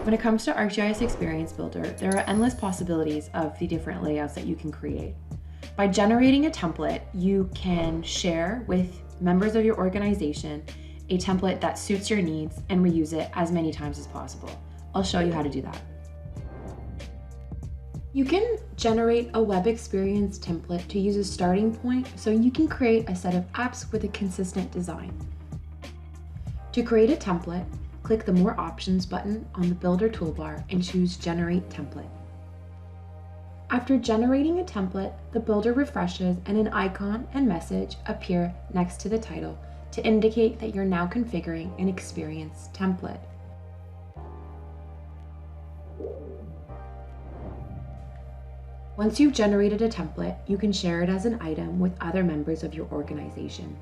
When it comes to ArcGIS Experience Builder, there are endless possibilities of the different layouts that you can create. By generating a template, you can share with members of your organization a template that suits your needs and reuse it as many times as possible. I'll show you how to do that. You can generate a web experience template to use as a starting point so you can create a set of apps with a consistent design. To create a template, click the More Options button on the Builder toolbar and choose Generate Template. After generating a template, the Builder refreshes and an icon and message appear next to the title to indicate that you're now configuring an experience template. Once you've generated a template, you can share it as an item with other members of your organization.